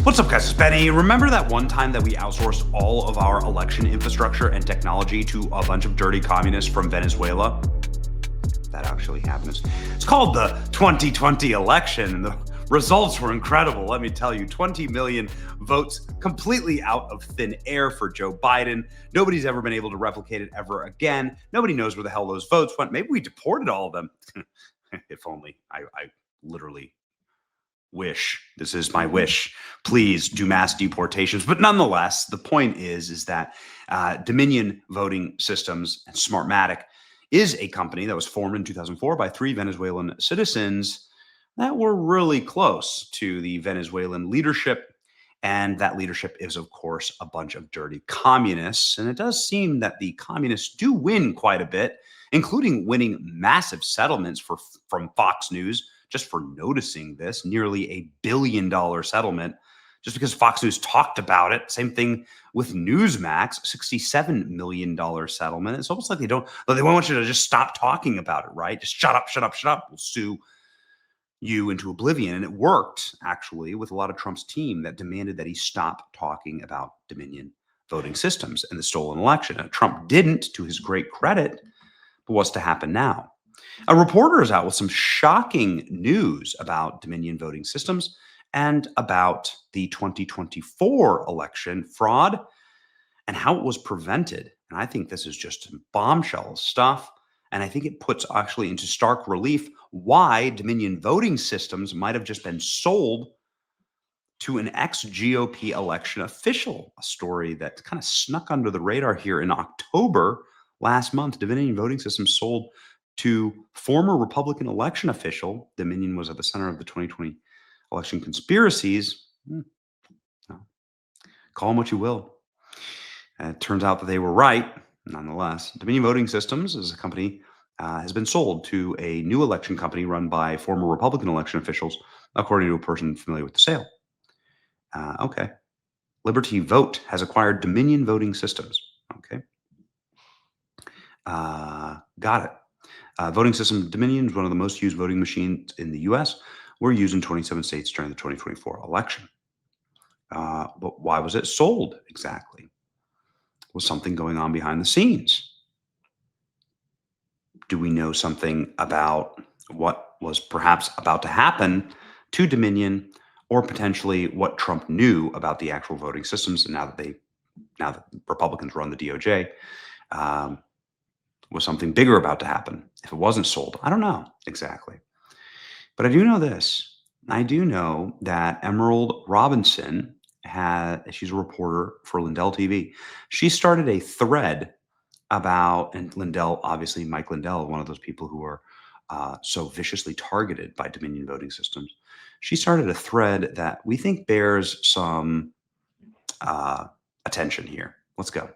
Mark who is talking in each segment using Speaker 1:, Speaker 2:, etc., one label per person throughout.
Speaker 1: What's up, guys? It's Benny. Remember that one time that we outsourced all of our election infrastructure and technology to a bunch of dirty communists from Venezuela? That actually happened. It's called the 2020 election, and the results were incredible. Let me tell you, 20 million votes completely out of thin air for Joe Biden. Nobody's ever been able to replicate it ever again. Nobody knows where the hell those votes went. Maybe we deported all of them. If only. I literally wish. This is my wish. Please do mass deportations. But nonetheless, the point is that Dominion Voting Systems and Smartmatic is a company that was formed in 2004 by 3 Venezuelan citizens that were really close to the Venezuelan leadership. And that leadership is, of course, a bunch of dirty communists. And it does seem that the communists do win quite a bit, including winning massive settlements from Fox News just for noticing this, nearly $1 billion settlement just because Fox News talked about it. Same thing with Newsmax, $67 million settlement. It's almost like they want you to just stop talking about it, right? Just shut up, shut up, shut up. We'll sue you into oblivion. And it worked, actually, with a lot of Trump's team that demanded that he stop talking about Dominion voting systems and the stolen election. And Trump didn't, to his great credit. But what's to happen now? A reporter is out with some shocking news about Dominion voting systems and about the 2024 election fraud and how it was prevented. And I think this is just bombshell stuff. And I think it puts actually into stark relief why Dominion voting systems might have just been sold to an ex-GOP election official, a story that kind of snuck under the radar here in October last month. Dominion voting systems sold to former Republican election official. Dominion was at the center of the 2020 election conspiracies. Call them what you will. It turns out that they were right, nonetheless. Dominion Voting Systems is a company has been sold to a new election company run by former Republican election officials, according to a person familiar with the sale. Okay. Liberty Vote has acquired Dominion Voting Systems. Okay. Got it. Voting system Dominion is one of the most used voting machines in the U.S. Were used in 27 states during the 2024 election. But why was it sold exactly? Was something going on behind the scenes? Do we know something about what was perhaps about to happen to Dominion, or potentially what Trump knew about the actual voting systems? And now that Republicans run the DOJ, was something bigger about to happen if it wasn't sold? I don't know exactly. But I do know this. I do know that Emerald Robinson she's a reporter for Lindell TV. She started a thread about, and Lindell, obviously Mike Lindell, one of those people who are so viciously targeted by Dominion voting systems. She started a thread that we think bears some attention here. Let's go.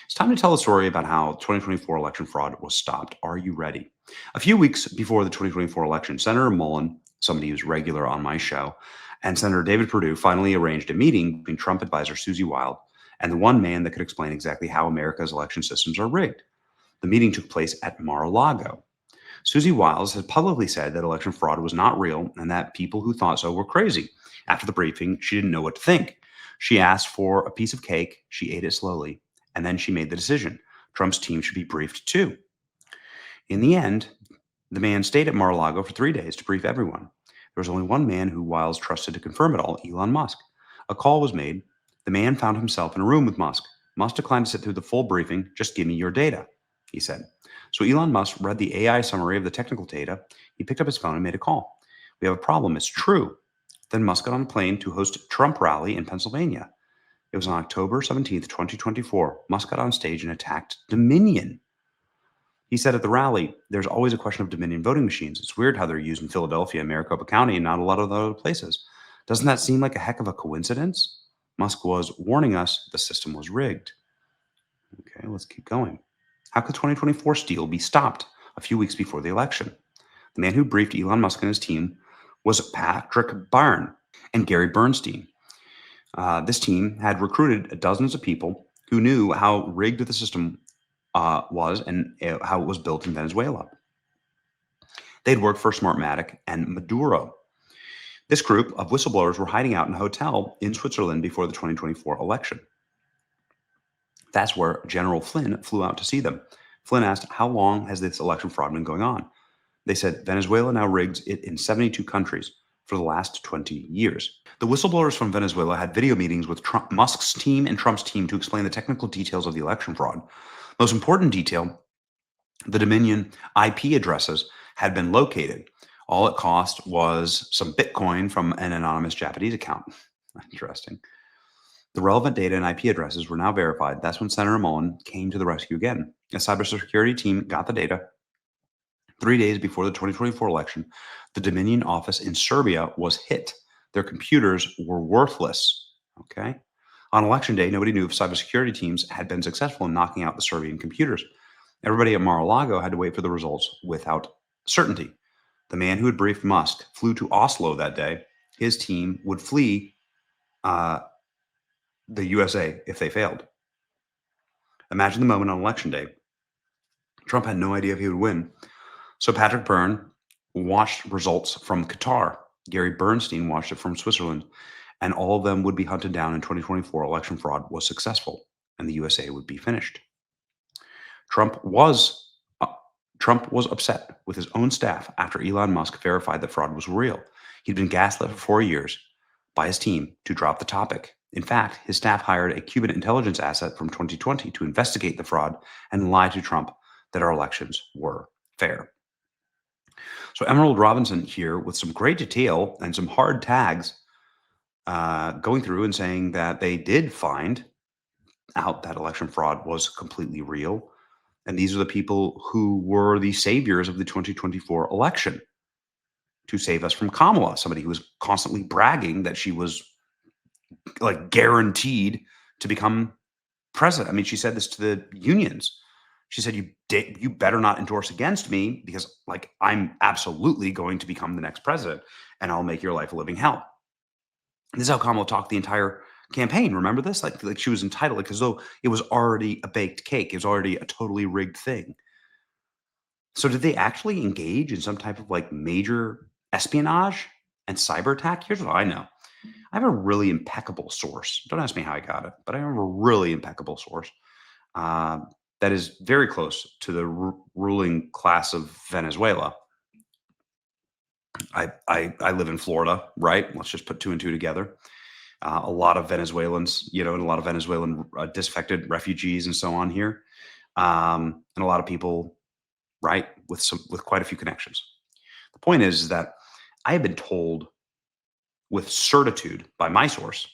Speaker 1: It's time to tell a story about how 2024 election fraud was stopped. Are you ready? A few weeks before the 2024 election, Senator Mullen, somebody who's regular on my show, and Senator David Perdue finally arranged a meeting between Trump advisor Susie Wiles and the one man that could explain exactly how America's election systems are rigged. The meeting took place at Mar-a-Lago. Susie Wiles had publicly said that election fraud was not real and that people who thought so were crazy. After the briefing, she didn't know what to think. She asked for a piece of cake. She ate it slowly. And then she made the decision. Trump's team should be briefed too. In the end, the man stayed at Mar-a-Lago for 3 days to brief everyone. There was only one man who Wiles trusted to confirm it all, Elon Musk. A call was made. The man found himself in a room with Musk. Musk declined to sit through the full briefing. Just give me your data, he said. So Elon Musk read the AI summary of the technical data. He picked up his phone and made a call. We have a problem. It's true. Then Musk got on a plane to host a Trump rally in Pennsylvania. It was on October 17th, 2024. Musk got on stage and attacked Dominion. He said at the rally, there's always a question of Dominion voting machines. It's weird how they're used in Philadelphia and Maricopa County and not a lot of other places. Doesn't that seem like a heck of a coincidence? Musk was warning us the system was rigged. Okay, let's keep going. How could 2024 steal be stopped a few weeks before the election? The man who briefed Elon Musk and his team was Patrick Byrne and Gary Bernstein. This team had recruited dozens of people who knew how rigged the system was and how it was built in Venezuela. They'd worked for Smartmatic and Maduro. This group of whistleblowers were hiding out in a hotel in Switzerland before the 2024 election. That's where General Flynn flew out to see them. Flynn asked, "How long has this election fraud been going on?" They said, "Venezuela now rigs it in 72 countries for the last 20 years." The whistleblowers from Venezuela had video meetings with Musk's team and Trump's team to explain the technical details of the election fraud. Most important detail, the Dominion IP addresses had been located. All it cost was some Bitcoin from an anonymous Japanese account. Interesting. The relevant data and IP addresses were now verified. That's when Senator Mullen came to the rescue again. A cybersecurity team got the data. 3 days before the 2024 election, the Dominion office in Serbia was hit. Their computers were worthless. Okay. On election day, nobody knew if cybersecurity teams had been successful in knocking out the Serbian computers. Everybody at Mar-a-Lago had to wait for the results without certainty. The man who had briefed Musk flew to Oslo that day. His team would flee uh, the USA if they failed. Imagine the moment on election day. Trump had no idea if he would win. So Patrick Byrne watched results from Qatar. Gary Bernstein watched it from Switzerland. And all of them would be hunted down in 2024. Election fraud was successful, and the USA would be finished. Trump was uh, Trump was upset with his own staff after Elon Musk verified that fraud was real. He'd been gaslit for 4 years by his team to drop the topic. In fact, his staff hired a Cuban intelligence asset from 2020 to investigate the fraud and lie to Trump that our elections were fair. So Emerald Robinson here with some great detail and some hard tags going through and saying that they did find out that election fraud was completely real. And these are the people who were the saviors of the 2024 election to save us from Kamala, somebody who was constantly bragging that she was like guaranteed to become president. I mean, she said this to the unions. She said, you better not endorse against me because like I'm absolutely going to become the next president and I'll make your life a living hell. And this is how Kamala talked the entire campaign. Remember this? Like she was entitled, like as though it was already a baked cake. It was already a totally rigged thing. So did they actually engage in some type of like major espionage and cyber attack? Here's what I know. I have a really impeccable source. Don't ask me how I got it, but I have a really impeccable source uh, that is very close to the ruling class of Venezuela. I live in Florida, right? Let's just put two and two together. A lot of Venezuelans, and a lot of Venezuelan disaffected refugees and so on here, and a lot of people, right, with quite a few connections. The point is that I have been told with certitude by my source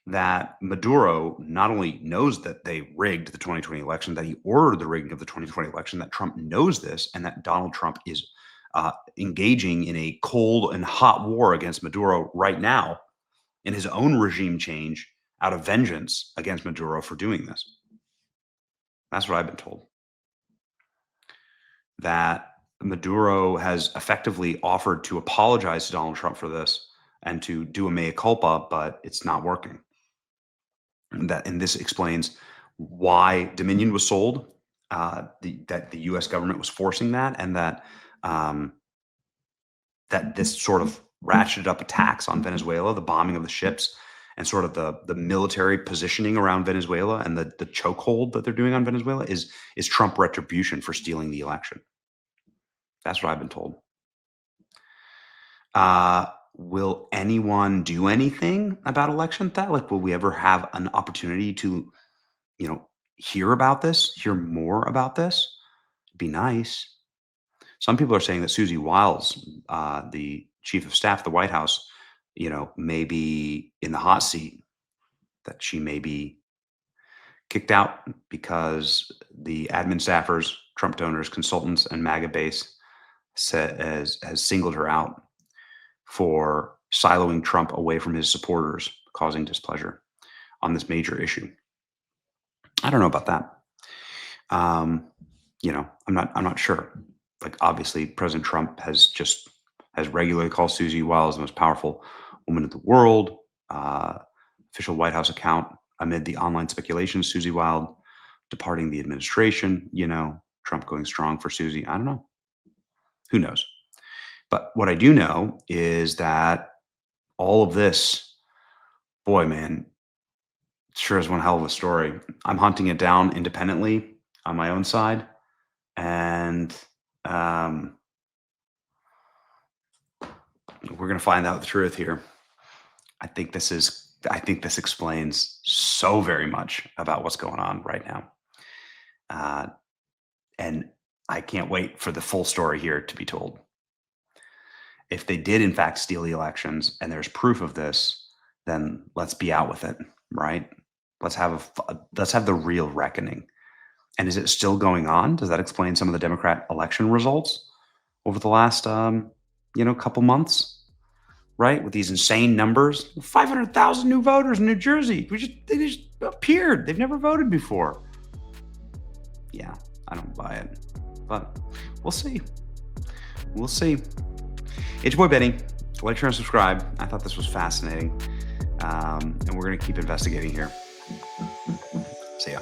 Speaker 1: that Maduro not only knows that they rigged the 2020 election, that he ordered the rigging of the 2020 election, that Trump knows this, and that Donald Trump is engaging in a cold and hot war against Maduro right now in his own regime change out of vengeance against Maduro for doing this. That's what I've been told. That Maduro has effectively offered to apologize to Donald Trump for this and to do a mea culpa, but it's not working. And this explains why Dominion was sold, that the U.S. government was forcing that, and um, that this sort of ratcheted up attacks on Venezuela, the bombing of the ships, and sort of the military positioning around Venezuela and the chokehold that they're doing on Venezuela is Trump retribution for stealing the election. That's what I've been told. Will anyone do anything about election theft? Like, will we ever have an opportunity to, hear about this, hear more about this? It'd be nice. Some people are saying that Susie Wiles, the chief of staff of the White House, may be in the hot seat, that she may be kicked out because the admin staffers, Trump donors, consultants, and MAGA base has singled her out for siloing Trump away from his supporters, causing displeasure on this major issue. I don't know about that. I'm not sure. Like, obviously, President Trump has regularly called Susie Wiles the most powerful woman in the world. Official White House account amid the online speculation, Susie Wiles departing the administration. Trump going strong for Susie. I don't know. Who knows? But what I do know is that all of this, boy, man, sure is one hell of a story. I'm hunting it down independently on my own side, and um, we're gonna find out the truth here. I think this explains so very much about what's going on right now. Uh, and I can't wait for the full story here to be told. If they did in fact steal the elections and there's proof of this, then let's be out with it, right? Let's have the real reckoning. And is it still going on? Does that explain some of the Democrat election results over the last couple months? Right, with these insane numbers, 500,000 new voters in New Jersey. They just appeared. They've never voted before. Yeah, I don't buy it, but we'll see. We'll see. It's your boy Benny. Like, share, and subscribe. I thought this was fascinating, and we're gonna keep investigating here. See ya.